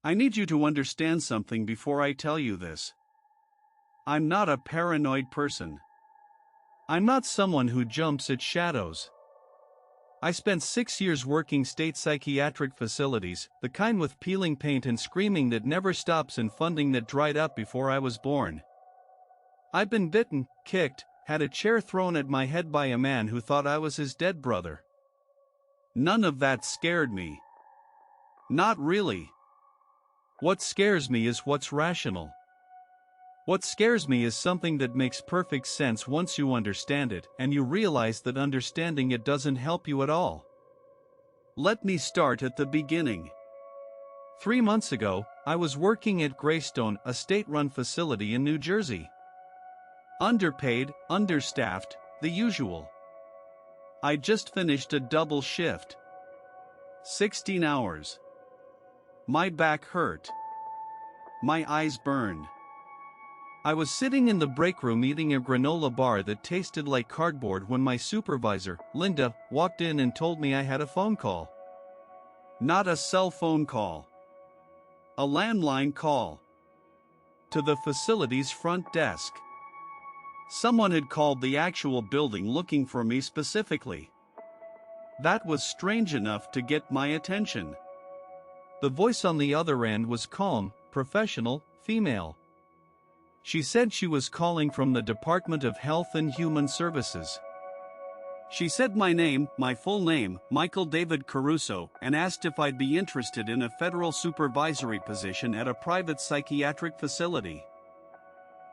I need you to understand something before I tell you this. I'm not a paranoid person. I'm not someone who jumps at shadows. I spent 6 years working state psychiatric facilities, the kind with peeling paint and screaming that never stops and funding that dried up before I was born. I've been bitten, kicked, had a chair thrown at my head by a man who thought I was his dead brother. None of that scared me. Not really. What scares me is what's rational. What scares me is something that makes perfect sense once you understand it, and you realize that understanding it doesn't help you at all. Let me start at the beginning. 3 months ago, I was working at Greystone, a state-run facility in New Jersey. Underpaid, understaffed, the usual. I just finished a double shift. 16 hours. My back hurt. My eyes burned. I was sitting in the break room eating a granola bar that tasted like cardboard when my supervisor, Linda, walked in and told me I had a phone call. Not a cell phone call. A landline call. To the facility's front desk. Someone had called the actual building looking for me specifically. That was strange enough to get my attention. The voice on the other end was calm, professional, female. She said she was calling from the Department of Health and Human Services. She said my name, my full name, Michael David Caruso, and asked if I'd be interested in a federal supervisory position at a private psychiatric facility.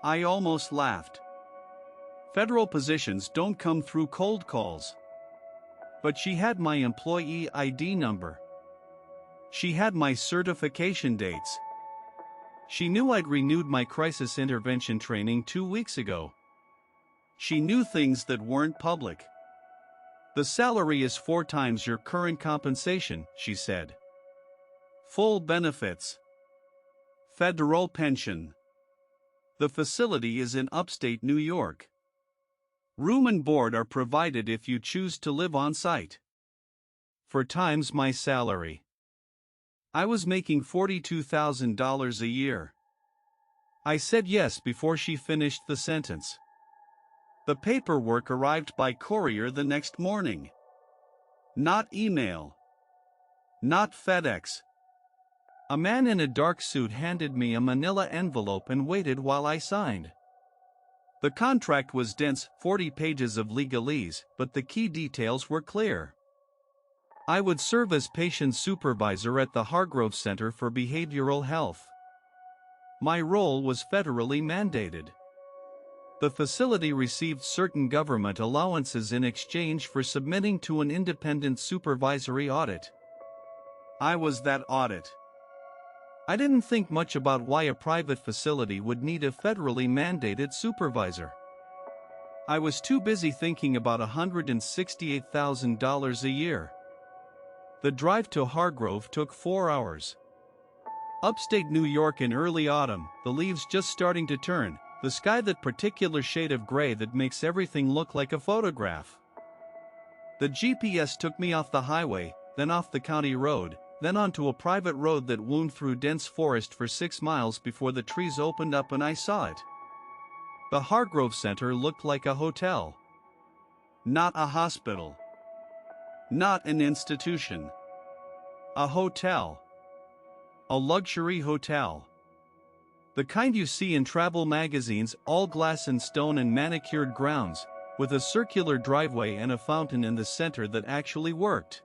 I almost laughed. Federal positions don't come through cold calls. But she had my employee ID number. She had my certification dates. She knew I'd renewed my crisis intervention training 2 weeks ago. She knew things that weren't public. The salary is 4 times your current compensation, she said. Full benefits. Federal pension. The facility is in upstate New York. Room and board are provided if you choose to live on site. 4 times my salary. I was making $42,000 a year. I said yes before she finished the sentence. The paperwork arrived by courier the next morning. Not email. Not FedEx. A man in a dark suit handed me a manila envelope and waited while I signed. The contract was dense, 40 pages of legalese, but the key details were clear. I would serve as patient supervisor at the Hargrove Center for Behavioral Health. My role was federally mandated. The facility received certain government allowances in exchange for submitting to an independent supervisory audit. I was that audit. I didn't think much about why a private facility would need a federally mandated supervisor. I was too busy thinking about $168,000 a year. The drive to Hargrove took 4 hours. Upstate New York in early autumn, the leaves just starting to turn, the sky that particular shade of gray that makes everything look like a photograph. The GPS took me off the highway, then off the county road, then onto a private road that wound through dense forest for 6 miles before the trees opened up and I saw it. The Hargrove Center looked like a hotel. Not a hospital. Not an institution. A hotel. A luxury hotel. The kind you see in travel magazines, all glass and stone and manicured grounds, with a circular driveway and a fountain in the center that actually worked.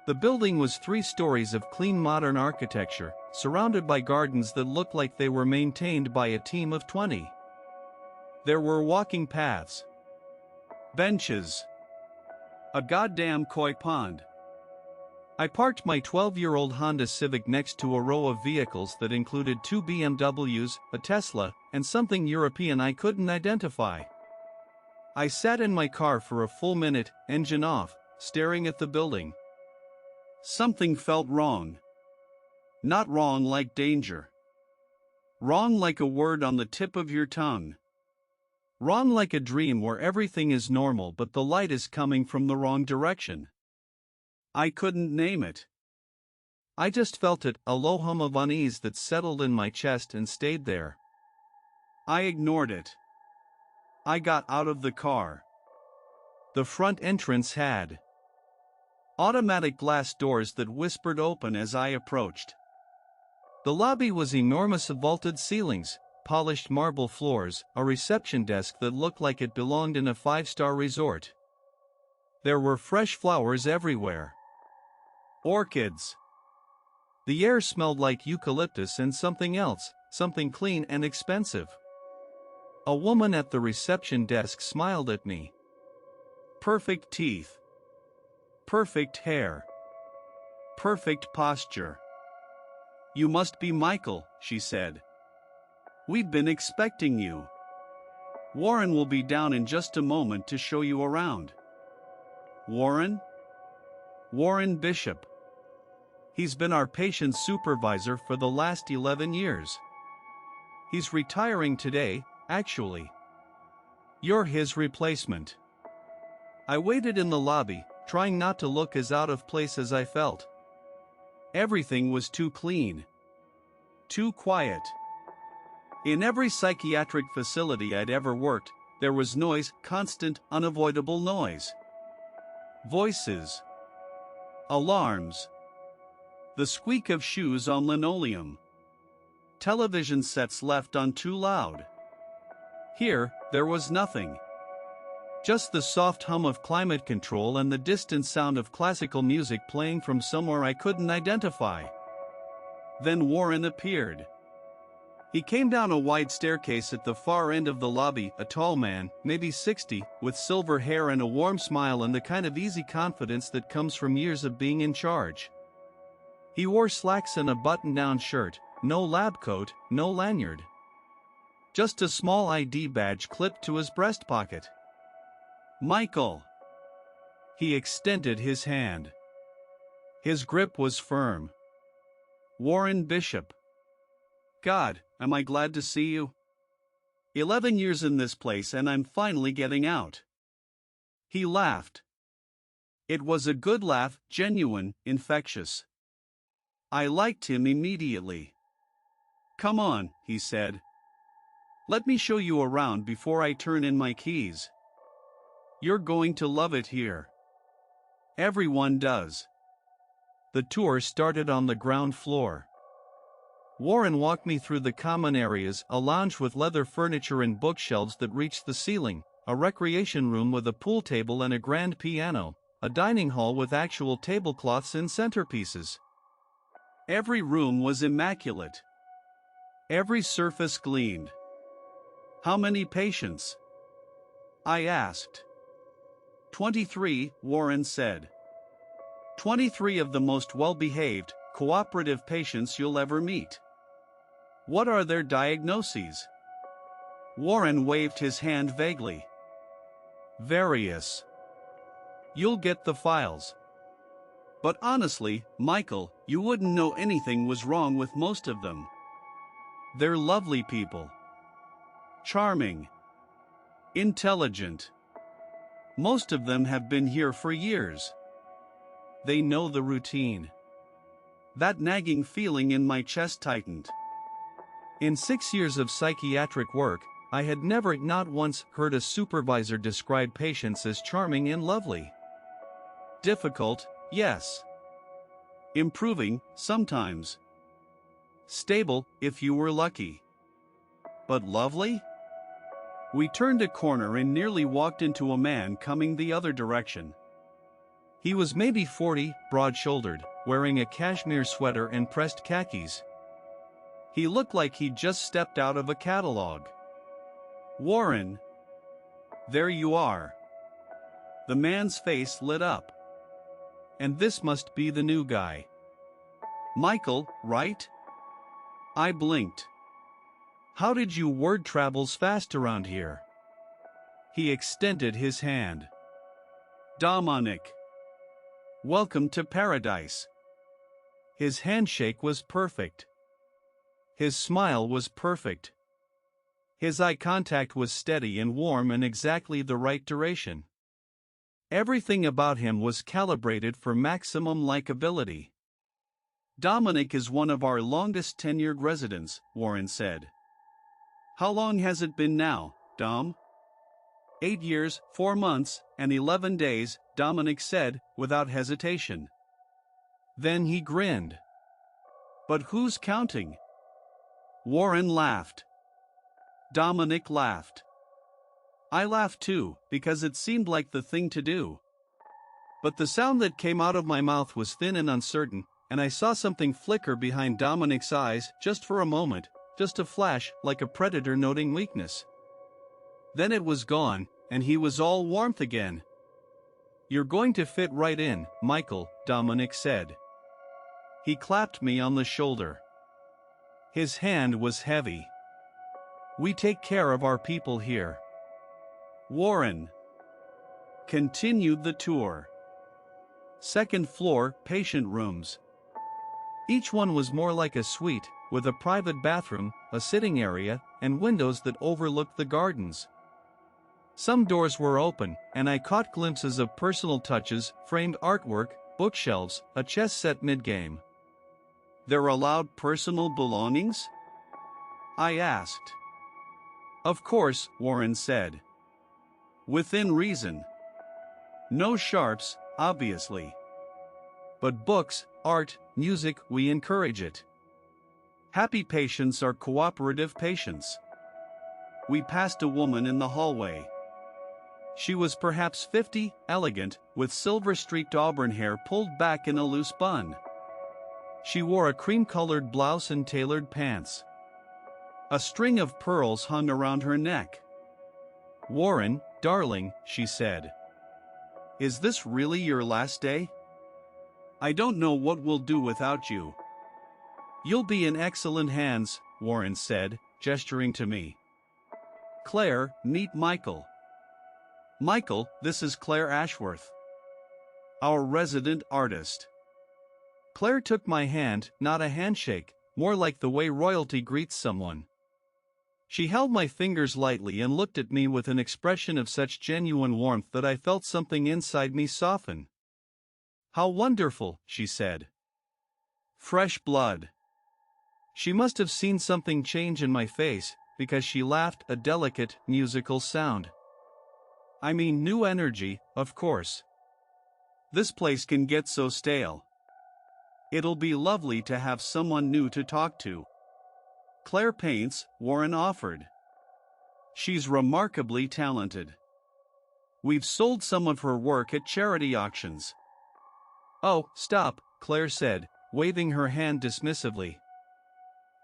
The building was 3 stories of clean modern architecture, surrounded by gardens that looked like they were maintained by a team of 20. There were walking paths. Benches. A goddamn koi pond. I parked my 12-year-old Honda Civic next to a row of vehicles that included 2 BMWs, a Tesla, and something European I couldn't identify. I sat in my car for a full minute, engine off, staring at the building. Something felt wrong. Not wrong like danger. Wrong like a word on the tip of your tongue. Wrong like a dream where everything is normal but the light is coming from the wrong direction. I couldn't name it. I just felt it, a low hum of unease that settled in my chest and stayed there. I ignored it. I got out of the car. The front entrance had automatic glass doors that whispered open as I approached. The lobby was enormous, vaulted ceilings, polished marble floors, a reception desk that looked like it belonged in a five-star resort. There were fresh flowers everywhere. Orchids. The air smelled like eucalyptus and something else, something clean and expensive. A woman at the reception desk smiled at me. Perfect teeth. Perfect hair. Perfect posture. You must be Michael, she said. We've been expecting you. Warren will be down in just a moment to show you around. Warren? Warren Bishop. He's been our patient supervisor for the last 11 years. He's retiring today, actually. You're his replacement. I waited in the lobby, trying not to look as out of place as I felt. Everything was too clean. Too quiet. In every psychiatric facility I'd ever worked, there was noise, constant, unavoidable noise. Voices. Alarms. The squeak of shoes on linoleum. Television sets left on too loud. Here, there was nothing. Just the soft hum of climate control and the distant sound of classical music playing from somewhere I couldn't identify. Then Warren appeared. He came down a wide staircase at the far end of the lobby, a tall man, maybe 60, with silver hair and a warm smile and the kind of easy confidence that comes from years of being in charge. He wore slacks and a button-down shirt, no lab coat, no lanyard. Just a small ID badge clipped to his breast pocket. Michael. He extended his hand. His grip was firm. Warren Bishop. God, am I glad to see you? 11 years in this place and I'm finally getting out. He laughed. It was a good laugh, genuine, infectious. I liked him immediately. Come on, he said. Let me show you around before I turn in my keys. You're going to love it here. Everyone does. The tour started on the ground floor. Warren walked me through the common areas, a lounge with leather furniture and bookshelves that reached the ceiling, a recreation room with a pool table and a grand piano, a dining hall with actual tablecloths and centerpieces. Every room was immaculate. Every surface gleamed. How many patients? I asked. 23, Warren said. 23 of the most well-behaved, cooperative patients you'll ever meet. What are their diagnoses? Warren waved his hand vaguely. Various. You'll get the files. But honestly, Michael, you wouldn't know anything was wrong with most of them. They're lovely people. Charming. Intelligent. Most of them have been here for years. They know the routine. That nagging feeling in my chest tightened. In 6 years of psychiatric work, I had never, not once, heard a supervisor describe patients as charming and lovely. Difficult, yes. Improving, sometimes. Stable, if you were lucky. But lovely? We turned a corner and nearly walked into a man coming the other direction. He was maybe 40, broad-shouldered, wearing a cashmere sweater and pressed khakis. He looked like he'd just stepped out of a catalog. Warren. There you are. The man's face lit up. And this must be the new guy. Michael, right? I blinked. How did you word travels fast around here? He extended his hand. Dominic. Welcome to paradise. His handshake was perfect. His smile was perfect. His eye contact was steady and warm and exactly the right duration. Everything about him was calibrated for maximum likability. Dominic is one of our longest tenured residents, Warren said. How long has it been now, Dom? 8 years, 4 months, and 11 days, Dominic said, without hesitation. Then he grinned. But who's counting? Warren laughed. Dominic laughed. I laughed too, because it seemed like the thing to do. But the sound that came out of my mouth was thin and uncertain, and I saw something flicker behind Dominic's eyes just for a moment, just a flash like a predator noting weakness. Then it was gone, and he was all warmth again. You're going to fit right in, Michael, Dominic said. He clapped me on the shoulder. His hand was heavy. We take care of our people here. Warren continued the tour. Second floor, patient rooms. Each one was more like a suite, with a private bathroom, a sitting area, and windows that overlooked the gardens. Some doors were open, and I caught glimpses of personal touches, framed artwork, bookshelves, a chess set mid-game. They're allowed personal belongings? I asked. Of course, Warren said. Within reason. No sharps, obviously. But books, art, music, we encourage it. Happy patients are cooperative patients. We passed a woman in the hallway. She was perhaps 50, elegant, with silver-streaked auburn hair pulled back in a loose bun. She wore a cream-colored blouse and tailored pants. A string of pearls hung around her neck. Warren, darling, she said. Is this really your last day? I don't know what we'll do without you. You'll be in excellent hands, Warren said, gesturing to me. Claire, meet Michael. Michael, this is Claire Ashworth, our resident artist. Claire took my hand, not a handshake, more like the way royalty greets someone. She held my fingers lightly and looked at me with an expression of such genuine warmth that I felt something inside me soften. How wonderful, she said. Fresh blood. She must have seen something change in my face, because she laughed, a delicate, musical sound. I mean new energy, of course. This place can get so stale. It'll be lovely to have someone new to talk to. Claire paints, Warren offered. She's remarkably talented. We've sold some of her work at charity auctions. Oh, stop, Claire said, waving her hand dismissively.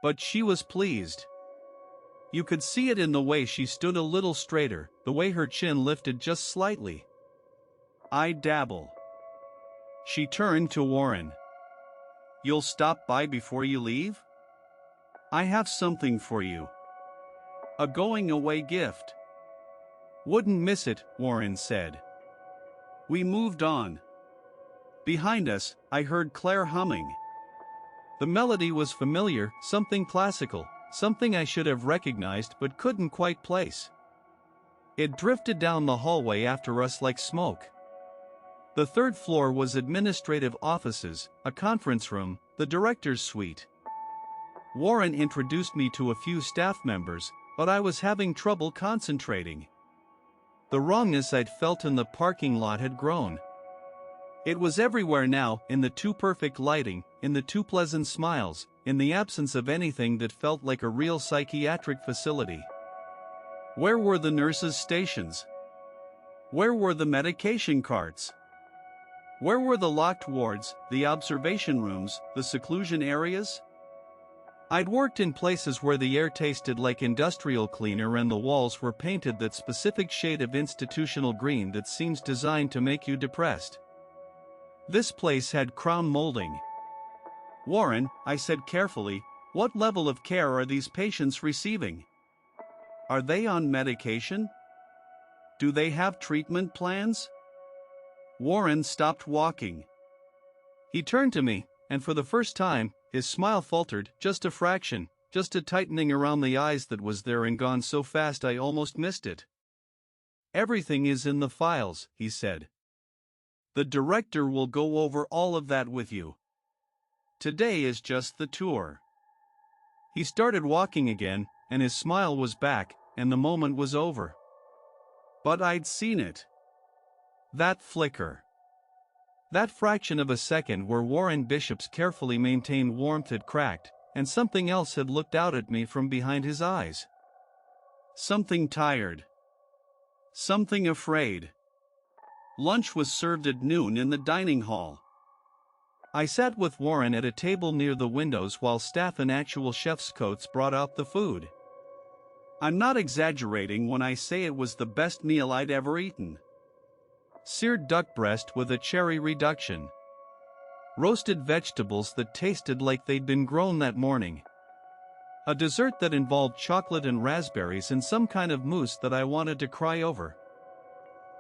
But she was pleased. You could see it in the way she stood a little straighter, the way her chin lifted just slightly. I dabble. She turned to Warren. You'll stop by before you leave? I have something for you. A going-away gift. Wouldn't miss it, Warren said. We moved on. Behind us, I heard Claire humming. The melody was familiar, something classical, something I should have recognized but couldn't quite place. It drifted down the hallway after us like smoke. The third floor was administrative offices, a conference room, the director's suite. Warren introduced me to a few staff members, but I was having trouble concentrating. The wrongness I'd felt in the parking lot had grown. It was everywhere now, in the too perfect lighting, in the too pleasant smiles, in the absence of anything that felt like a real psychiatric facility. Where were the nurses' stations? Where were the medication carts? Where were the locked wards, the observation rooms, the seclusion areas? I'd worked in places where the air tasted like industrial cleaner and the walls were painted that specific shade of institutional green that seems designed to make you depressed. This place had crown molding. Warren, I said carefully, what level of care are these patients receiving? Are they on medication? Do they have treatment plans? Warren stopped walking. He turned to me, and for the first time, his smile faltered, just a fraction, just a tightening around the eyes that was there and gone so fast I almost missed it. Everything is in the files, he said. The director will go over all of that with you. Today is just the tour. He started walking again, and his smile was back, and the moment was over. But I'd seen it. That flicker. That fraction of a second where Warren Bishop's carefully maintained warmth had cracked, and something else had looked out at me from behind his eyes. Something tired. Something afraid. Lunch was served at noon in the dining hall. I sat with Warren at a table near the windows while staff in actual chef's coats brought out the food. I'm not exaggerating when I say it was the best meal I'd ever eaten. Seared duck breast with a cherry reduction. Roasted vegetables that tasted like they'd been grown that morning. A dessert that involved chocolate and raspberries and some kind of mousse that I wanted to cry over.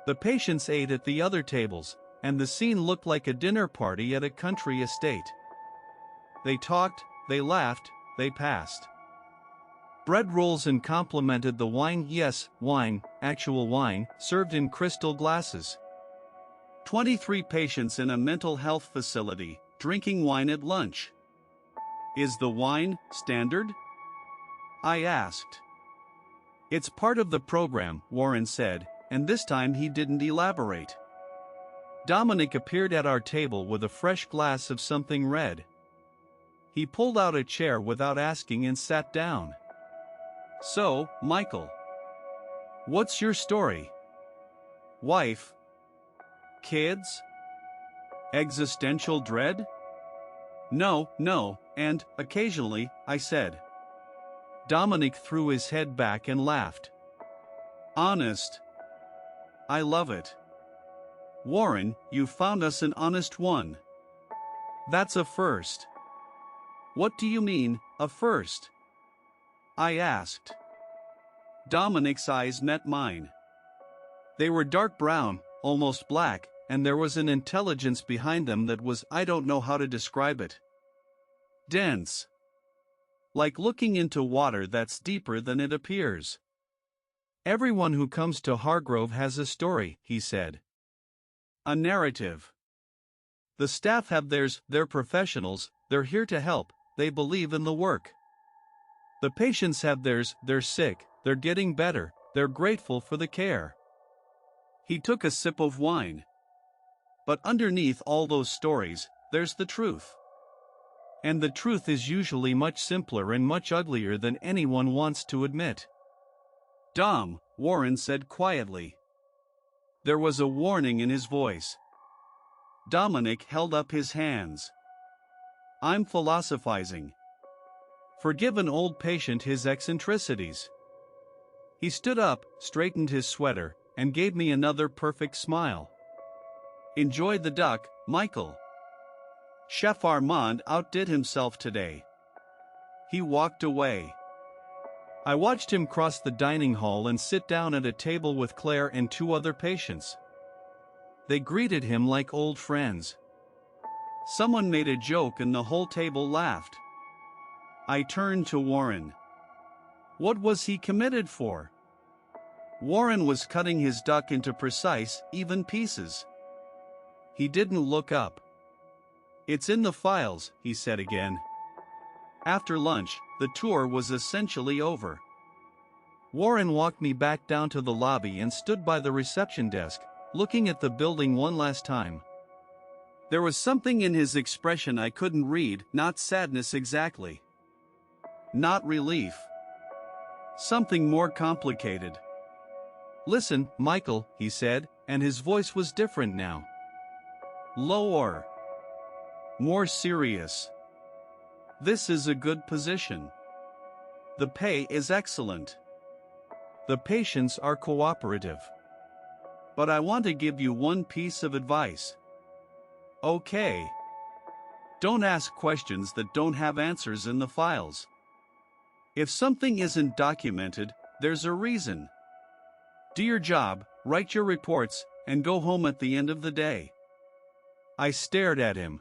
The patients ate at the other tables, and the scene looked like a dinner party at a country estate. They talked, they laughed, they passed. Bread rolls and complimented the wine, yes, wine, actual wine, served in crystal glasses. 23 patients in a mental health facility, drinking wine at lunch. Is the wine standard? I asked. It's part of the program, Warren said, and this time he didn't elaborate. Dominic appeared at our table with a fresh glass of something red. He pulled out a chair without asking and sat down. So, Michael. What's your story? Wife? Kids? Existential dread? No, and, occasionally, I said. Dominic threw his head back and laughed. Honest. I love it. Warren, you found us an honest one. That's a first. What do you mean, a first? I asked. Dominic's eyes met mine. They were dark brown, almost black, and there was an intelligence behind them that was, I don't know how to describe it. Dense. Like looking into water that's deeper than it appears. Everyone who comes to Hargrove has a story, he said. A narrative. The staff have theirs, they're professionals, they're here to help, they believe in the work. The patients have theirs, they're sick, they're getting better, they're grateful for the care. He took a sip of wine. But underneath all those stories, there's the truth. And the truth is usually much simpler and much uglier than anyone wants to admit. Dom, Warren said quietly. There was a warning in his voice. Dominic held up his hands. I'm philosophizing. Forgive an old patient his eccentricities. He stood up, straightened his sweater, and gave me another perfect smile. Enjoy the duck, Michael. Chef Armand outdid himself today. He walked away. I watched him cross the dining hall and sit down at a table with Claire and 2 other patients. They greeted him like old friends. Someone made a joke and the whole table laughed. I turned to Warren. What was he committed for? Warren was cutting his duck into precise, even pieces. He didn't look up. It's in the files, he said again. After lunch, the tour was essentially over. Warren walked me back down to the lobby and stood by the reception desk, looking at the building one last time. There was something in his expression I couldn't read, not sadness exactly. Not relief. Something more complicated. Listen, Michael, he said, and his voice was different now. Lower. More serious. This is a good position. The pay is excellent. The patients are cooperative. But I want to give you one piece of advice. Okay. Don't ask questions that don't have answers in the files. If something isn't documented, there's a reason. Do your job, write your reports, and go home at the end of the day. I stared at him.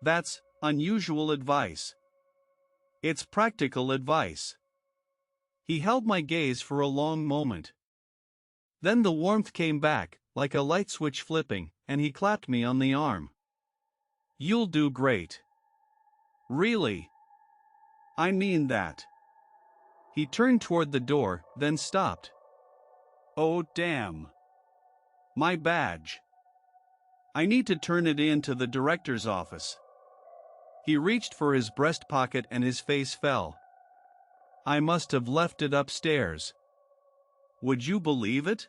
That's unusual advice. It's practical advice. He held my gaze for a long moment. Then the warmth came back, like a light switch flipping, and he clapped me on the arm. You'll do great. Really? I mean that. He turned toward the door, then stopped. Oh damn. My badge. I need to turn it in to the director's office. He reached for his breast pocket and his face fell. I must have left it upstairs. Would you believe it?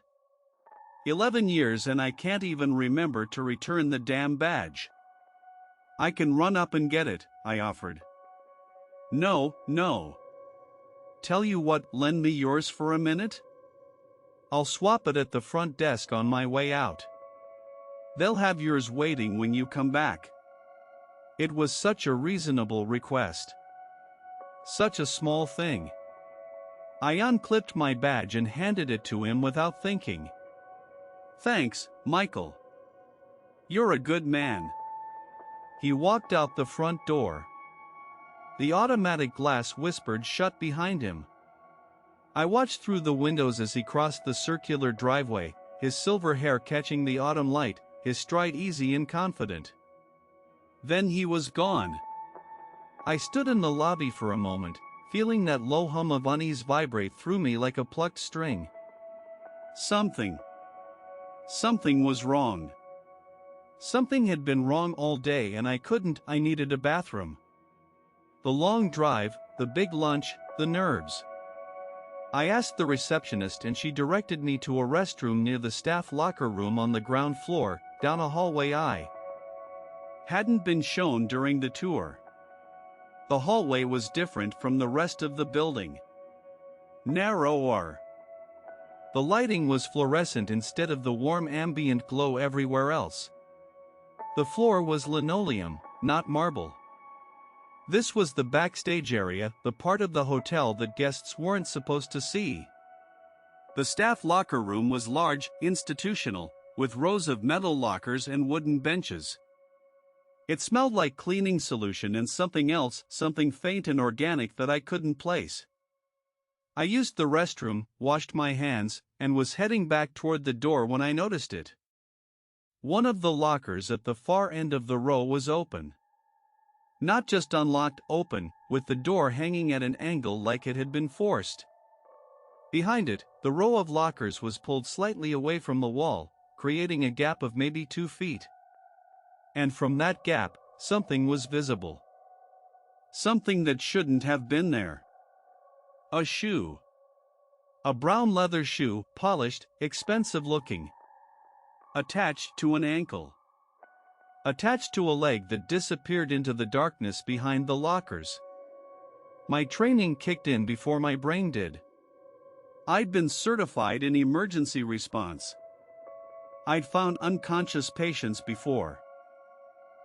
11 years and I can't even remember to return the damn badge. I can run up and get it, I offered. No. Tell you what, lend me yours for a minute? I'll swap it at the front desk on my way out. They'll have yours waiting when you come back. It was such a reasonable request. Such a small thing. I unclipped my badge and handed it to him without thinking. Thanks, Michael. You're a good man. He walked out the front door. The automatic glass whispered shut behind him. I watched through the windows as he crossed the circular driveway, his silver hair catching the autumn light, his stride easy and confident. Then he was gone. I stood in the lobby for a moment, feeling that low hum of unease vibrate through me like a plucked string. Something was wrong. Something had been wrong all day and I needed a bathroom. The long drive, the big lunch, the nerves. I asked the receptionist and she directed me to a restroom near the staff locker room on the ground floor, down a hallway I hadn't been shown during the tour. The hallway was different from the rest of the building. Narrower. The lighting was fluorescent instead of the warm ambient glow everywhere else. The floor was linoleum, not marble. This was the backstage area, the part of the hotel that guests weren't supposed to see. The staff locker room was large, institutional, with rows of metal lockers and wooden benches. It smelled like cleaning solution and something else, something faint and organic that I couldn't place. I used the restroom, washed my hands, and was heading back toward the door when I noticed it. One of the lockers at the far end of the row was open. Not just unlocked, open, with the door hanging at an angle like it had been forced. Behind it, the row of lockers was pulled slightly away from the wall, creating a gap of maybe 2 feet. And from that gap, something was visible. Something that shouldn't have been there. A shoe. A brown leather shoe, polished, expensive looking. Attached to an ankle. Attached to a leg that disappeared into the darkness behind the lockers. My training kicked in before my brain did. I'd been certified in emergency response. I'd found unconscious patients before.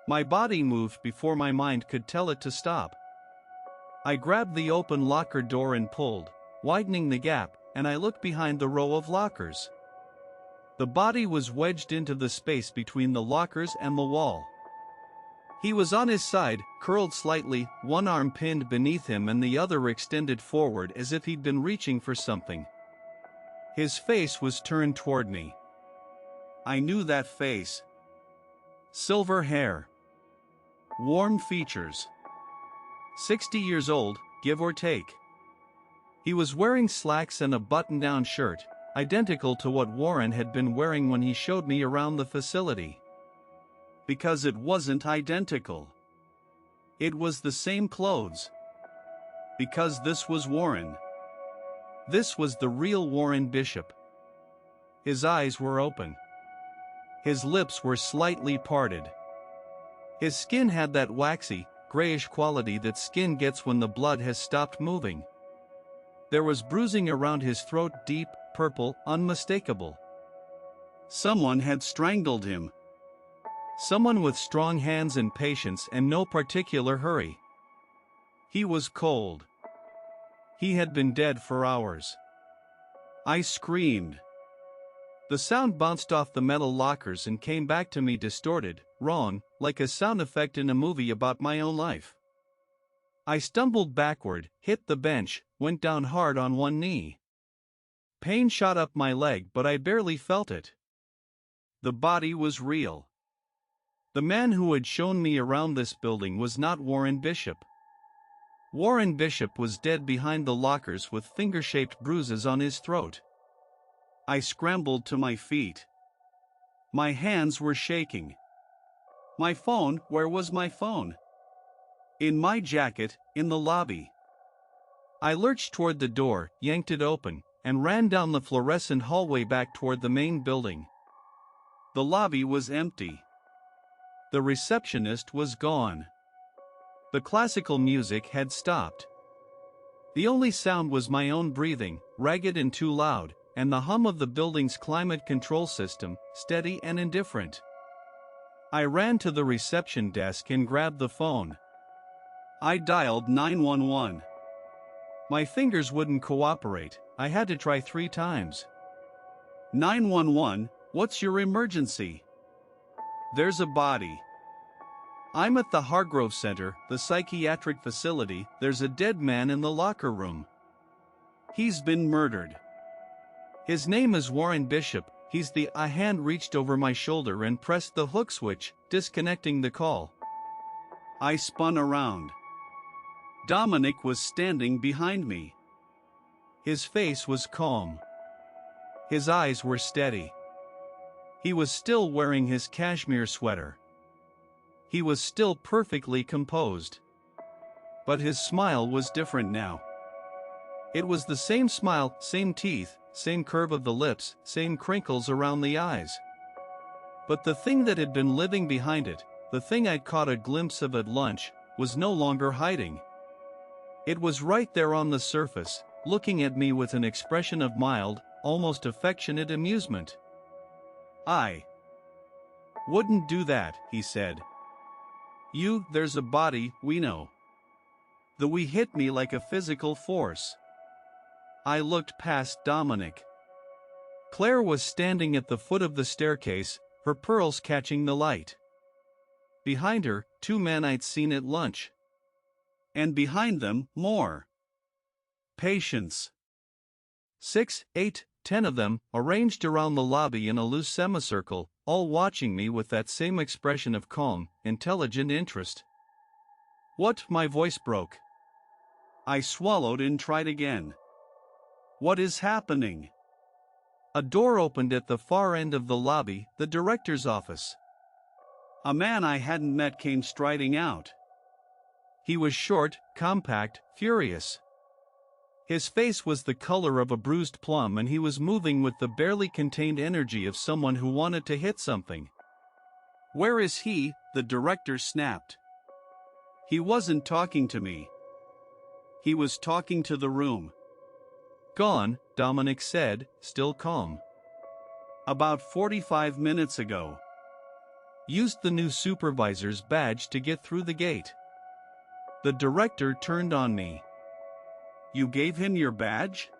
My body moved before my mind could tell it to stop. I grabbed the open locker door and pulled, widening the gap, and I looked behind the row of lockers. The body was wedged into the space between the lockers and the wall. He was on his side, curled slightly, one arm pinned beneath him and the other extended forward as if he'd been reaching for something. His face was turned toward me. I knew that face. Silver hair. Warm features. 60 years old, give or take. He was wearing slacks and a button-down shirt, identical to what Warren had been wearing when he showed me around the facility. Because it wasn't identical. It was the same clothes. Because this was Warren. This was the real Warren Bishop. His eyes were open. His lips were slightly parted. His skin had that waxy, grayish quality that skin gets when the blood has stopped moving. There was bruising around his throat, deep, purple, unmistakable. Someone had strangled him. Someone with strong hands and patience and no particular hurry. He was cold. He had been dead for hours. I screamed. The sound bounced off the metal lockers and came back to me distorted, wrong, like a sound effect in a movie about my own life. I stumbled backward, hit the bench, went down hard on one knee. Pain shot up my leg, but I barely felt it. The body was real. The man who had shown me around this building was not Warren Bishop. Warren Bishop was dead behind the lockers with finger-shaped bruises on his throat. I scrambled to my feet. My hands were shaking. My phone, where was my phone? In my jacket, in the lobby. I lurched toward the door, yanked it open, and ran down the fluorescent hallway back toward the main building. The lobby was empty. The receptionist was gone. The classical music had stopped. The only sound was my own breathing, ragged and too loud, and the hum of the building's climate control system, steady and indifferent. I ran to the reception desk and grabbed the phone. I dialed 911. My fingers wouldn't cooperate. I had to try 3 times. 911, what's your emergency? There's a body. I'm at the Hargrove Center, the psychiatric facility. There's a dead man in the locker room. He's been murdered. His name is Warren Bishop. A hand reached over my shoulder and pressed the hook switch, disconnecting the call. I spun around. Dominic was standing behind me. His face was calm. His eyes were steady. He was still wearing his cashmere sweater. He was still perfectly composed. But his smile was different now. It was the same smile, same teeth, same curve of the lips, same crinkles around the eyes. But the thing that had been living behind it, the thing I'd caught a glimpse of at lunch, was no longer hiding. It was right there on the surface, looking at me with an expression of mild, almost affectionate amusement. I wouldn't do that, he said. There's a body, we know. The we hit me like a physical force. I looked past Dominic. Claire was standing at the foot of the staircase, her pearls catching the light. Behind her, 2 men I'd seen at lunch. And behind them, more. Patients. 6, 8, 10 of them, arranged around the lobby in a loose semicircle, all watching me with that same expression of calm, intelligent interest. What? My voice broke. I swallowed and tried again. What is happening? A door opened at the far end of the lobby, the director's office. A man I hadn't met came striding out. He was short, compact, furious. His face was the color of a bruised plum and he was moving with the barely contained energy of someone who wanted to hit something. Where is he? The director snapped. He wasn't talking to me. He was talking to the room. Gone, Dominic said, still calm. About 45 minutes ago. Used the new supervisor's badge to get through the gate. The director turned on me. You gave him your badge?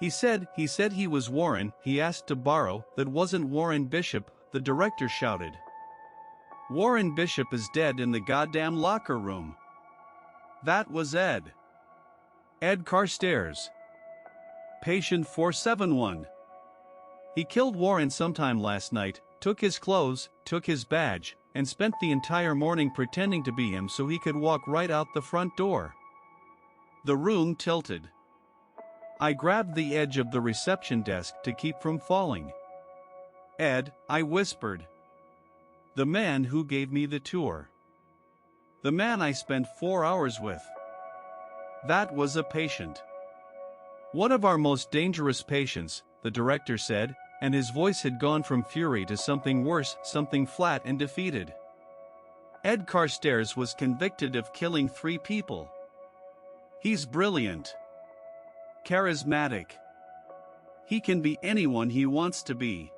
He said he was Warren. He asked to borrow. That wasn't Warren Bishop, the director shouted. Warren Bishop is dead in the goddamn locker room. That was Ed. Ed Carstairs. Patient 471. He killed Warren sometime last night, took his clothes, took his badge, and spent the entire morning pretending to be him so he could walk right out the front door. The room tilted. I grabbed the edge of the reception desk to keep from falling. Ed, I whispered. The man who gave me the tour. The man I spent 4 hours with. That was a patient. One of our most dangerous patients, the director said, and his voice had gone from fury to something worse, something flat and defeated. Ed Carstairs was convicted of killing 3 people. He's brilliant. Charismatic. He can be anyone he wants to be.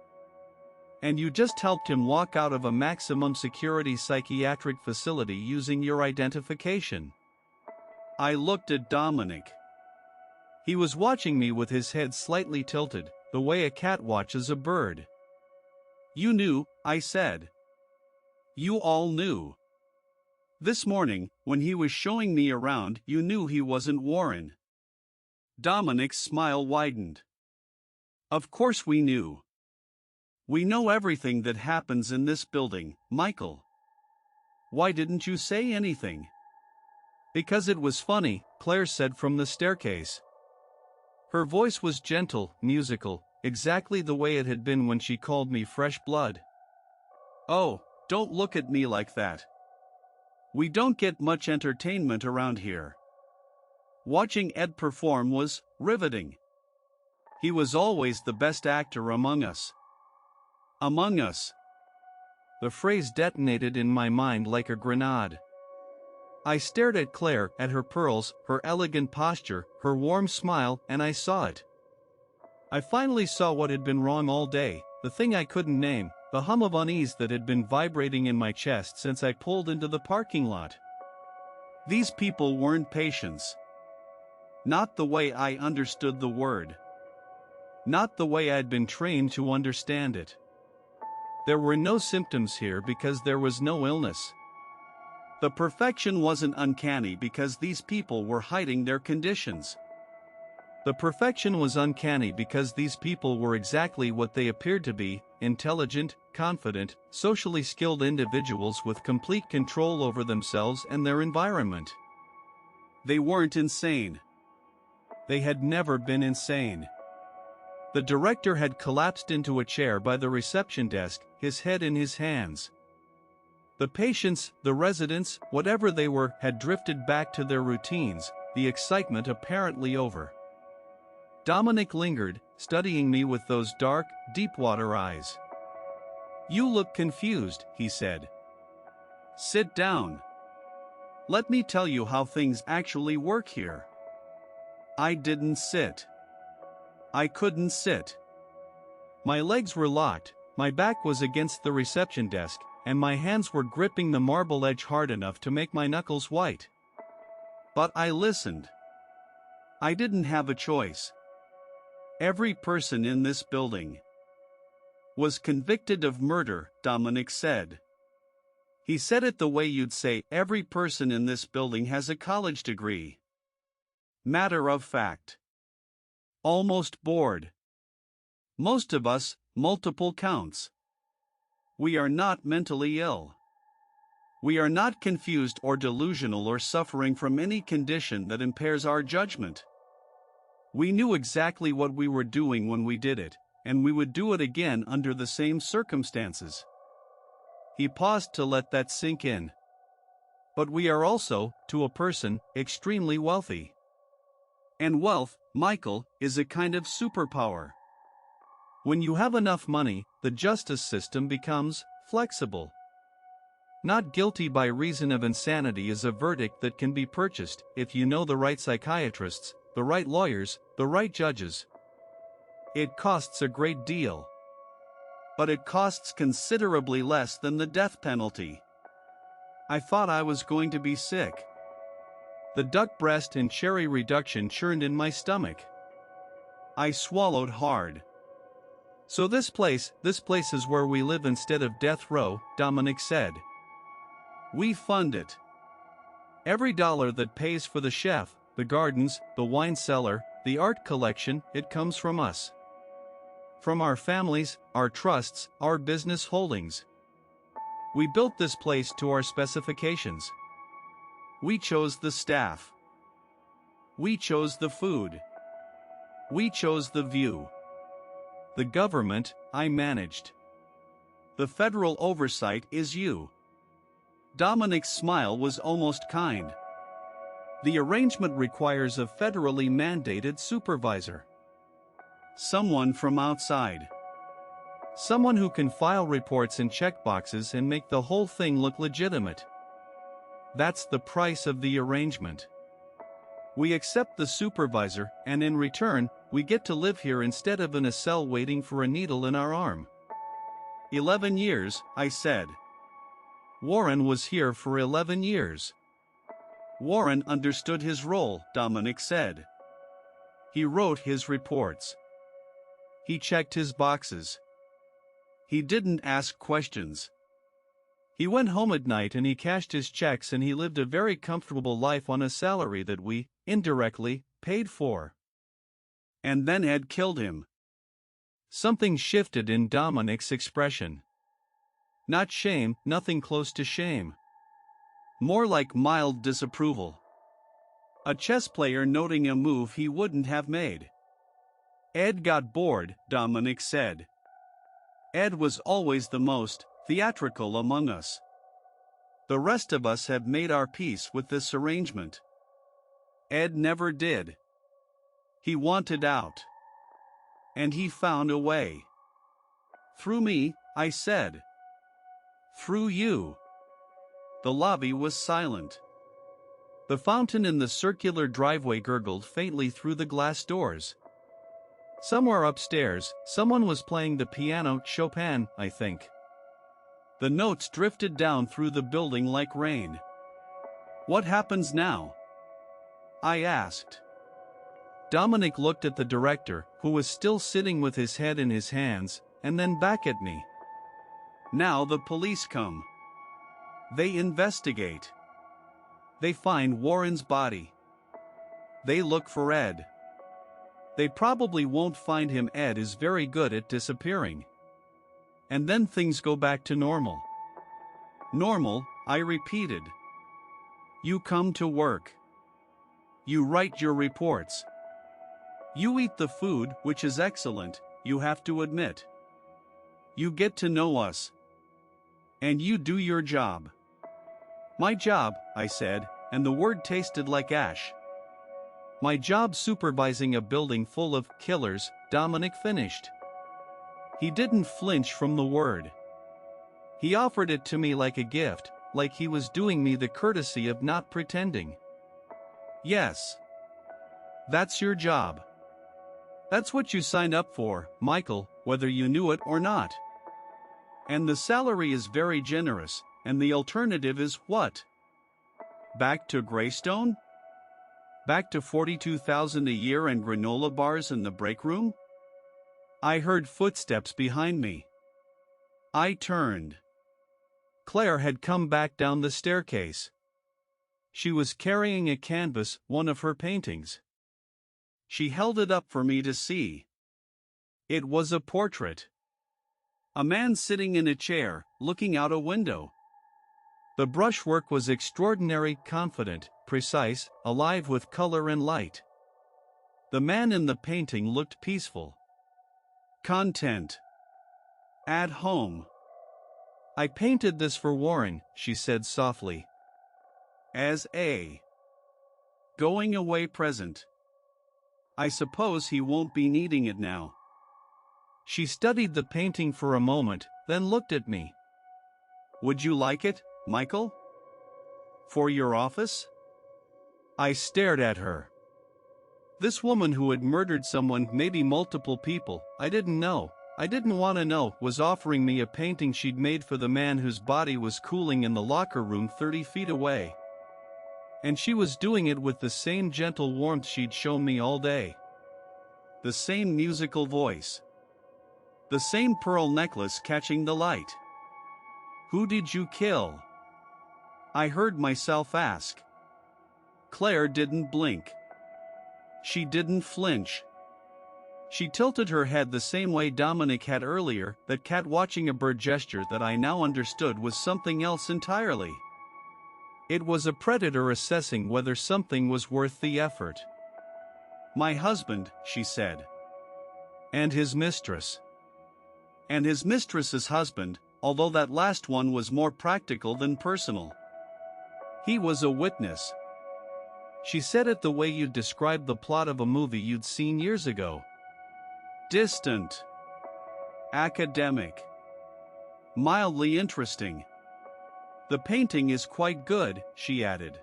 And you just helped him walk out of a maximum security psychiatric facility using your identification. I looked at Dominic. He was watching me with his head slightly tilted, the way a cat watches a bird. You knew, I said. You all knew. This morning, when he was showing me around, you knew he wasn't Warren. Dominic's smile widened. Of course we knew. We know everything that happens in this building, Michael. Why didn't you say anything? Because it was funny, Claire said from the staircase. Her voice was gentle, musical, exactly the way it had been when she called me fresh blood. Oh, don't look at me like that. We don't get much entertainment around here. Watching Ed perform was riveting. He was always the best actor among us. Among us. The phrase detonated in my mind like a grenade. I stared at Claire, at her pearls, her elegant posture, her warm smile, and I saw it. I finally saw what had been wrong all day, the thing I couldn't name, the hum of unease that had been vibrating in my chest since I pulled into the parking lot. These people weren't patients. Not the way I understood the word. Not the way I'd been trained to understand it. There were no symptoms here because there was no illness. The perfection wasn't uncanny because these people were hiding their conditions. The perfection was uncanny because these people were exactly what they appeared to be, intelligent, confident, socially skilled individuals with complete control over themselves and their environment. They weren't insane. They had never been insane. The director had collapsed into a chair by the reception desk, his head in his hands. The patients, the residents, whatever they were, had drifted back to their routines, the excitement apparently over. Dominic lingered, studying me with those dark, deep-water eyes. "You look confused," he said. "Sit down. Let me tell you how things actually work here." I didn't sit. I couldn't sit. My legs were locked, my back was against the reception desk, and my hands were gripping the marble edge hard enough to make my knuckles white. But I listened. I didn't have a choice. Every person in this building was convicted of murder, Dominic said. He said it the way you'd say every person in this building has a college degree. Matter of fact. Almost bored. Most of us, multiple counts. We are not mentally ill. We are not confused or delusional or suffering from any condition that impairs our judgment. We knew exactly what we were doing when we did it, and we would do it again under the same circumstances. He paused to let that sink in. But we are also, to a person, extremely wealthy. And wealth, Michael, is a kind of superpower. When you have enough money, the justice system becomes flexible. Not guilty by reason of insanity is a verdict that can be purchased if you know the right psychiatrists, the right lawyers, the right judges. It costs a great deal. But it costs considerably less than the death penalty. I thought I was going to be sick. The duck breast and cherry reduction churned in my stomach. I swallowed hard. So this place is where we live instead of death row, Dominic said. We fund it. Every dollar that pays for the chef, the gardens, the wine cellar, the art collection, it comes from us. From our families, our trusts, our business holdings. We built this place to our specifications. We chose the staff. We chose the food. We chose the view. The government, I managed. The federal oversight is you. Dominic's smile was almost kind. The arrangement requires a federally mandated supervisor. Someone from outside. Someone who can file reports and check boxes and make the whole thing look legitimate. That's the price of the arrangement. We accept the supervisor, and in return, we get to live here instead of in a cell waiting for a needle in our arm. 11 years, I said. Warren was here for 11 years. Warren understood his role, Dominic said. He wrote his reports. He checked his boxes. He didn't ask questions. He went home at night and he cashed his checks and he lived a very comfortable life on a salary that we, indirectly, paid for. And then Ed killed him. Something shifted in Dominic's expression. Not shame, nothing close to shame. More like mild disapproval. A chess player noting a move he wouldn't have made. Ed got bored, Dominic said. Ed was always the most theatrical among us. The rest of us have made our peace with this arrangement. Ed never did. He wanted out. And he found a way. Through me, I said. Through you. The lobby was silent. The fountain in the circular driveway gurgled faintly through the glass doors. Somewhere upstairs, someone was playing the piano, Chopin, I think. The notes drifted down through the building like rain. What happens now? I asked. Dominic looked at the director, who was still sitting with his head in his hands, and then back at me. Now the police come. They investigate. They find Warren's body. They look for Ed. They probably won't find him. Ed is very good at disappearing. And then things go back to normal. Normal, I repeated. You come to work. You write your reports. You eat the food, which is excellent, you have to admit. You get to know us. And you do your job. My job, I said, and the word tasted like ash. My job supervising a building full of killers, Dominic finished. He didn't flinch from the word. He offered it to me like a gift, like he was doing me the courtesy of not pretending. Yes. That's your job. That's what you signed up for, Michael, whether you knew it or not. And the salary is very generous, and the alternative is what? Back to Greystone? Back to $42,000 a year and granola bars in the break room? I heard footsteps behind me. I turned. Claire had come back down the staircase. She was carrying a canvas, one of her paintings. She held it up for me to see. It was a portrait. A man sitting in a chair, looking out a window. The brushwork was extraordinary, confident, precise, alive with color and light. The man in the painting looked peaceful. Content. At home. I painted this for Warren, she said softly. As a going away present. I suppose he won't be needing it now. She studied the painting for a moment, then looked at me. Would you like it, Michael? For your office? I stared at her. This woman who had murdered someone, maybe multiple people, I didn't know, I didn't want to know, was offering me a painting she'd made for the man whose body was cooling in the locker room 30 feet away. And she was doing it with the same gentle warmth she'd shown me all day. The same musical voice. The same pearl necklace catching the light. Who did you kill? I heard myself ask. Claire didn't blink. She didn't flinch. She tilted her head the same way Dominic had earlier, that cat watching a bird gesture that I now understood was something else entirely. It was a predator assessing whether something was worth the effort. My husband, she said. And his mistress. And his mistress's husband, although that last one was more practical than personal. He was a witness. She said it the way you'd describe the plot of a movie you'd seen years ago. Distant. Academic. Mildly interesting. The painting is quite good, she added.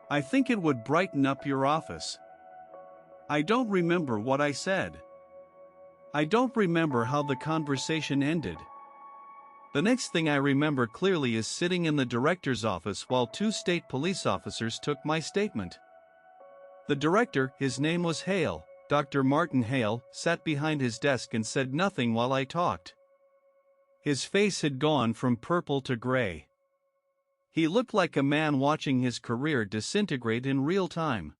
I think it would brighten up your office. I don't remember what I said. I don't remember how the conversation ended. The next thing I remember clearly is sitting in the director's office while 2 state police officers took my statement. The director, his name was Hale, Dr. Martin Hale, sat behind his desk and said nothing while I talked. His face had gone from purple to gray. He looked like a man watching his career disintegrate in real time.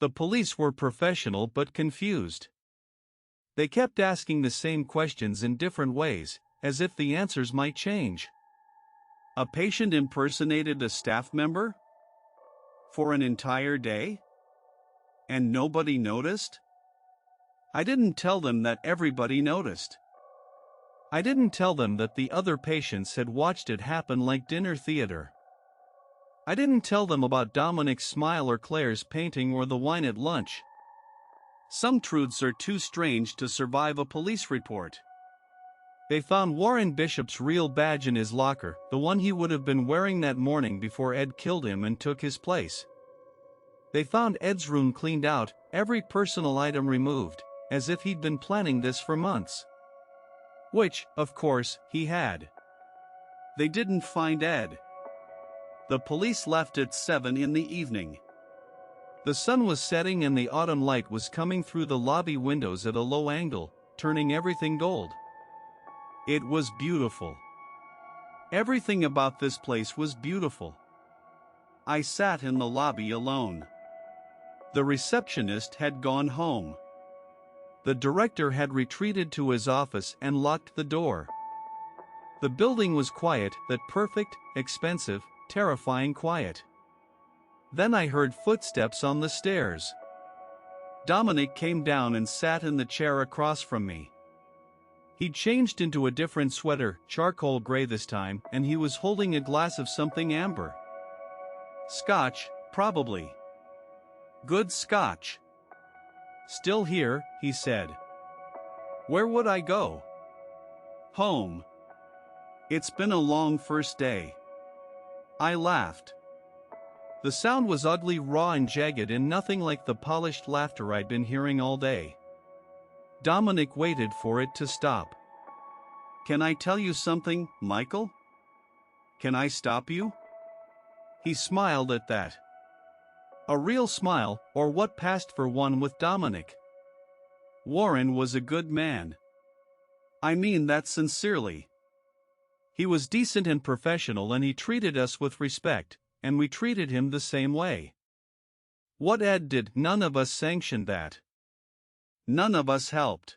The police were professional but confused. They kept asking the same questions in different ways, as if the answers might change. A patient impersonated a staff member? For an entire day? And nobody noticed? I didn't tell them that everybody noticed. I didn't tell them that the other patients had watched it happen like dinner theater. I didn't tell them about Dominic's smile or Claire's painting or the wine at lunch. Some truths are too strange to survive a police report. They found Warren Bishop's real badge in his locker, the one he would have been wearing that morning before Ed killed him and took his place. They found Ed's room cleaned out, every personal item removed, as if he'd been planning this for months. Which, of course, he had. They didn't find Ed. The police left at 7 in the evening. The sun was setting and the autumn light was coming through the lobby windows at a low angle, turning everything gold. It was beautiful. Everything about this place was beautiful. I sat in the lobby alone. The receptionist had gone home. The director had retreated to his office and locked the door. The building was quiet, that perfect, expensive, terrifying quiet. Then I heard footsteps on the stairs. Dominic came down and sat in the chair across from me. He'd changed into a different sweater, charcoal gray this time, and he was holding a glass of something amber. Scotch, probably. Good scotch. Still here, he said. Where would I go? Home. It's been a long first day. I laughed. The sound was ugly, raw and jagged and nothing like the polished laughter I'd been hearing all day. Dominic waited for it to stop. Can I tell you something, Michael? Can I stop you? He smiled at that. A real smile, or what passed for one with Dominic. Warren was a good man. I mean that sincerely. He was decent and professional and he treated us with respect, and we treated him the same way. What Ed did, none of us sanctioned that. None of us helped.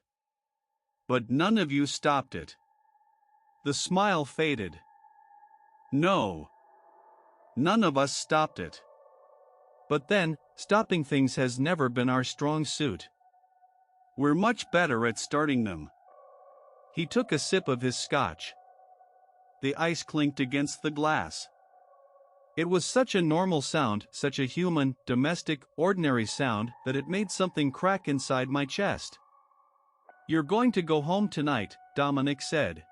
But none of you stopped it. The smile faded. No. None of us stopped it. But then, stopping things has never been our strong suit. We're much better at starting them. He took a sip of his scotch. The ice clinked against the glass. It was such a normal sound, such a human, domestic, ordinary sound, that it made something crack inside my chest. You're going to go home tonight, Dominic said.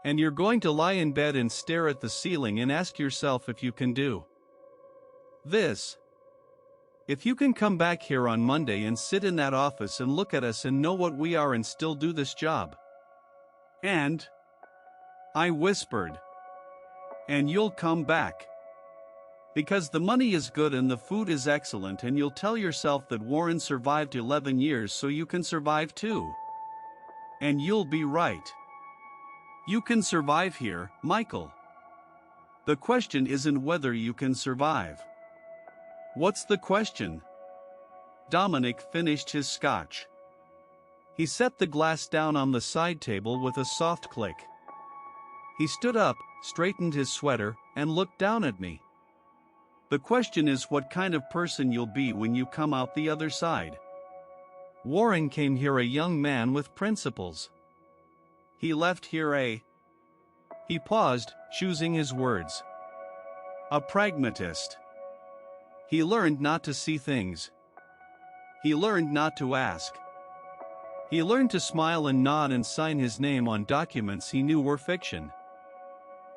And you're going to lie in bed and stare at the ceiling and ask yourself if you can do this. If you can come back here on Monday and sit in that office and look at us and know what we are and still do this job. And I whispered, and you'll come back. Because the money is good and the food is excellent and you'll tell yourself that Warren survived 11 years so you can survive too. And you'll be right. You can survive here, Michael. The question isn't whether you can survive. What's the question? Dominic finished his scotch. He set the glass down on the side table with a soft click. He stood up, straightened his sweater, and looked down at me. The question is what kind of person you'll be when you come out the other side. Warren came here a young man with principles. He left here a... He paused, choosing his words. A pragmatist. He learned not to see things. He learned not to ask. He learned to smile and nod and sign his name on documents he knew were fiction.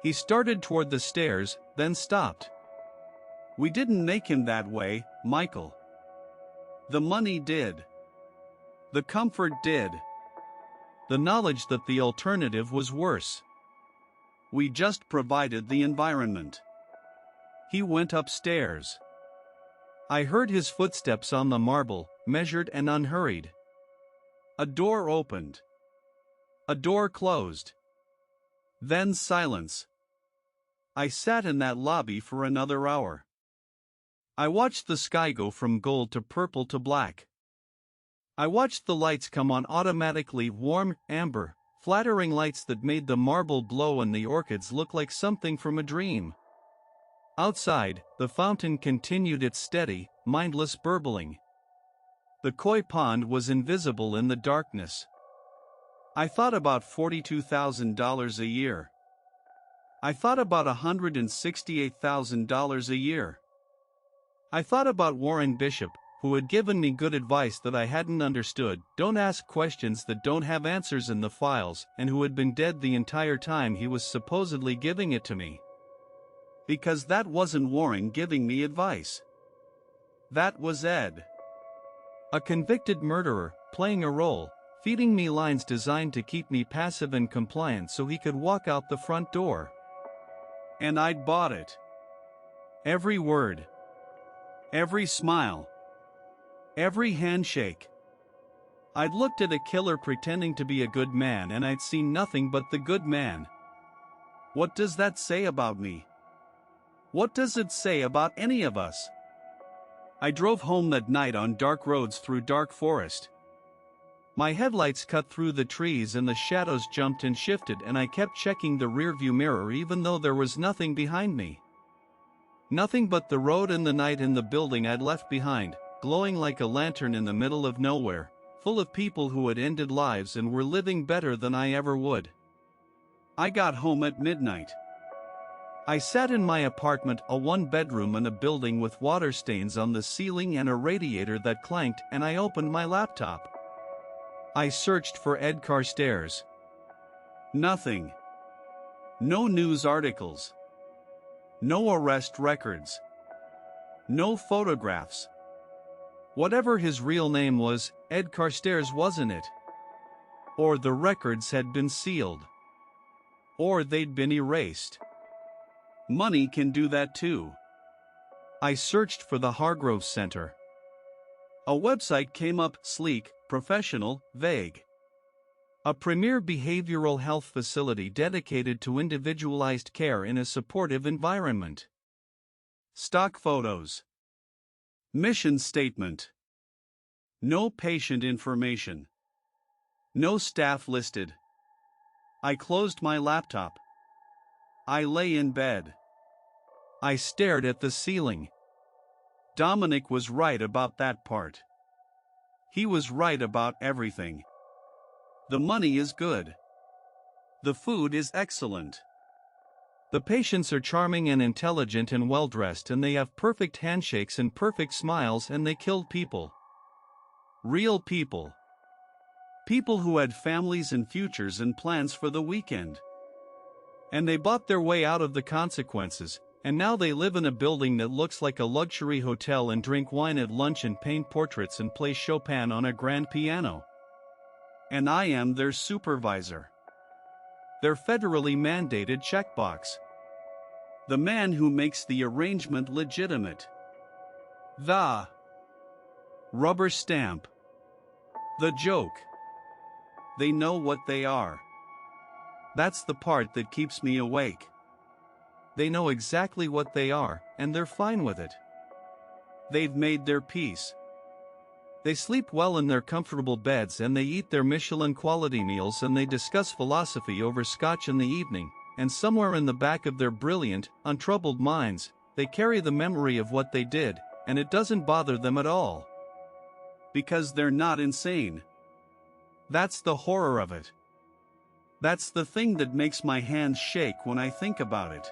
He started toward the stairs, then stopped. We didn't make him that way, Michael. The money did. The comfort did. The knowledge that the alternative was worse. We just provided the environment. He went upstairs. I heard his footsteps on the marble, measured and unhurried. A door opened. A door closed. Then silence. I sat in that lobby for another hour. I watched the sky go from gold to purple to black. I watched the lights come on automatically, warm, amber, flattering lights that made the marble glow and the orchids look like something from a dream. Outside, the fountain continued its steady, mindless burbling. The koi pond was invisible in the darkness. I thought about $42,000 a year. I thought about $168,000 a year. I thought about Warren Bishop, who had given me good advice that I hadn't understood, don't ask questions that don't have answers in the files, and who had been dead the entire time he was supposedly giving it to me. Because that wasn't Warren giving me advice. That was Ed. A convicted murderer, playing a role, feeding me lines designed to keep me passive and compliant so he could walk out the front door. And I'd bought it. Every word. Every smile. Every handshake. I'd looked at a killer pretending to be a good man and I'd seen nothing but the good man. What does that say about me? What does it say about any of us? I drove home that night on dark roads through dark forest. My headlights cut through the trees and the shadows jumped and shifted, and I kept checking the rearview mirror even though there was nothing behind me. Nothing but the road and the night in the building I'd left behind, glowing like a lantern in the middle of nowhere, full of people who had ended lives and were living better than I ever would. I got home at midnight. I sat in my apartment, a one-bedroom in a building with water stains on the ceiling and a radiator that clanked, and I opened my laptop. I searched for Ed Carstairs. Nothing. No news articles. No arrest records. No photographs. Whatever his real name was, Ed Carstairs wasn't it. Or the records had been sealed. Or they'd been erased. Money can do that too. I searched for the Hargrove Center. A website came up, sleek, professional, vague. A premier behavioral health facility dedicated to individualized care in a supportive environment. Stock photos. Mission statement. No patient information. No staff listed. I closed my laptop. I lay in bed. I stared at the ceiling. Dominic was right about that part. He was right about everything. The money is good. The food is excellent. The patients are charming and intelligent and well-dressed, and they have perfect handshakes and perfect smiles, and they killed people. Real people. People who had families and futures and plans for the weekend. And they bought their way out of the consequences, and now they live in a building that looks like a luxury hotel and drink wine at lunch and paint portraits and play Chopin on a grand piano. And I am their supervisor. Their federally mandated checkbox. The man who makes the arrangement legitimate. The rubber stamp. The joke. They know what they are. That's the part that keeps me awake. They know exactly what they are, and they're fine with it. They've made their peace. They sleep well in their comfortable beds, and they eat their Michelin quality meals, and they discuss philosophy over scotch in the evening, and somewhere in the back of their brilliant, untroubled minds, they carry the memory of what they did, and it doesn't bother them at all. Because they're not insane. That's the horror of it. That's the thing that makes my hands shake when I think about it.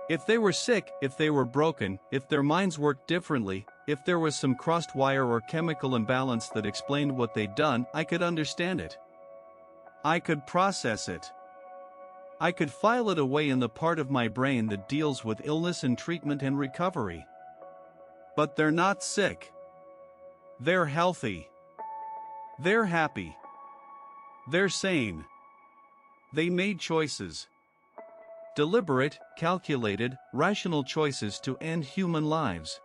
If they were sick, if they were broken, if their minds worked differently, if there was some crossed wire or chemical imbalance that explained what they'd done, I could understand it. I could process it. I could file it away in the part of my brain that deals with illness and treatment and recovery. But they're not sick. They're healthy. They're happy. They're sane. They made choices. Deliberate, calculated, rational choices to end human lives.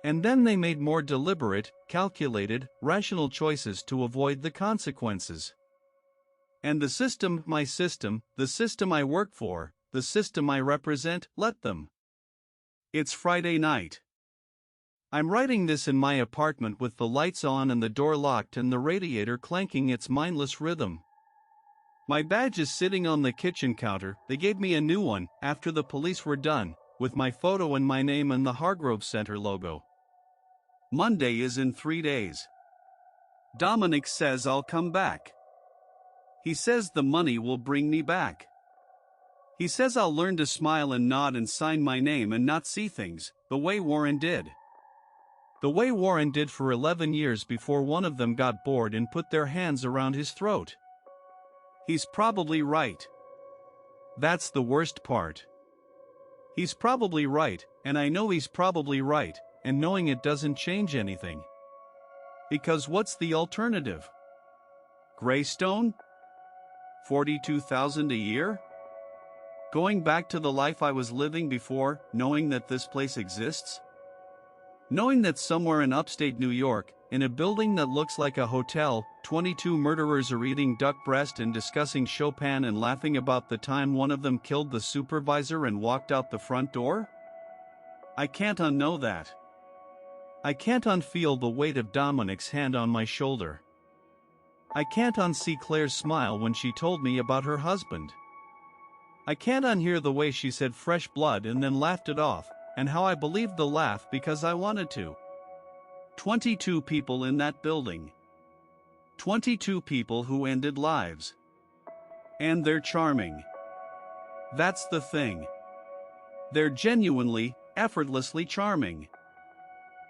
And then they made more deliberate, calculated, rational choices to avoid the consequences. And the system, my system, the system I work for, the system I represent, let them. It's Friday night. I'm writing this in my apartment with the lights on and the door locked and the radiator clanking its mindless rhythm. My badge is sitting on the kitchen counter. They gave me a new one after the police were done, with my photo and my name and the Hargrove Center logo. Monday is in 3 days. Dominic says I'll come back. He says the money will bring me back. He says I'll learn to smile and nod and sign my name and not see things, the way Warren did. The way Warren did for 11 years before one of them got bored and put their hands around his throat. He's probably right. That's the worst part. He's probably right, and I know he's probably right, and knowing it doesn't change anything. Because what's the alternative? Greystone? $42,000 a year? Going back to the life I was living before, knowing that this place exists? Knowing that somewhere in upstate New York, in a building that looks like a hotel, 22 murderers are eating duck breast and discussing Chopin and laughing about the time one of them killed the supervisor and walked out the front door? I can't unknow that. I can't unfeel the weight of Dominic's hand on my shoulder. I can't unsee Claire's smile when she told me about her husband. I can't unhear the way she said fresh blood and then laughed it off, and how I believed the laugh because I wanted to. 22 people in that building. 22 people who ended lives. And they're charming. That's the thing. They're genuinely, effortlessly charming.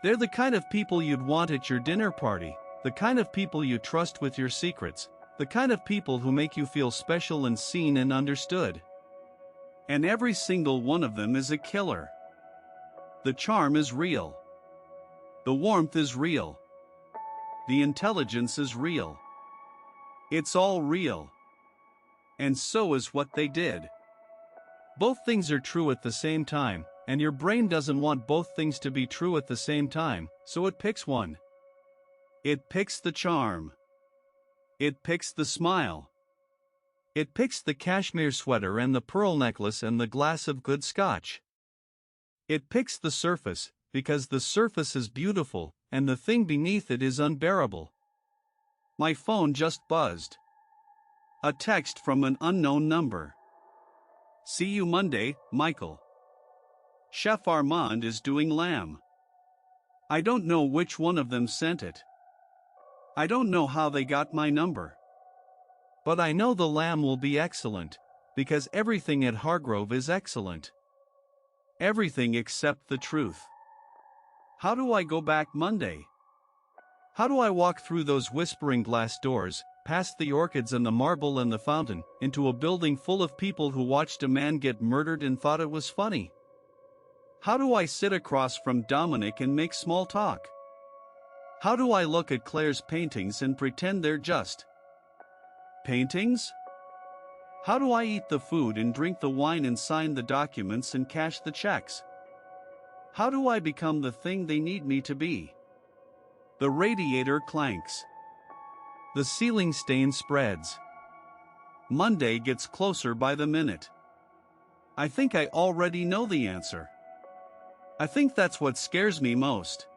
They're the kind of people you'd want at your dinner party, the kind of people you trust with your secrets, the kind of people who make you feel special and seen and understood. And every single one of them is a killer. The charm is real. The warmth is real. The intelligence is real. It's all real. And so is what they did. Both things are true at the same time, and your brain doesn't want both things to be true at the same time, so it picks one. It picks the charm. It picks the smile. It picks the cashmere sweater and the pearl necklace and the glass of good scotch. It picks the surface, because the surface is beautiful, and the thing beneath it is unbearable. My phone just buzzed. A text from an unknown number. See you Monday, Michael. Chef Armand is doing lamb. I don't know which one of them sent it. I don't know how they got my number. But I know the lamb will be excellent, because everything at Hargrove is excellent. Everything except the truth. How do I go back Monday? How do I walk through those whispering glass doors, past the orchids and the marble and the fountain, into a building full of people who watched a man get murdered and thought it was funny? How do I sit across from Dominic and make small talk? How do I look at Claire's paintings and pretend they're just paintings? How do I eat the food and drink the wine and sign the documents and cash the checks? How do I become the thing they need me to be? The radiator clanks. The ceiling stain spreads. Monday gets closer by the minute. I think I already know the answer. I think that's what scares me most.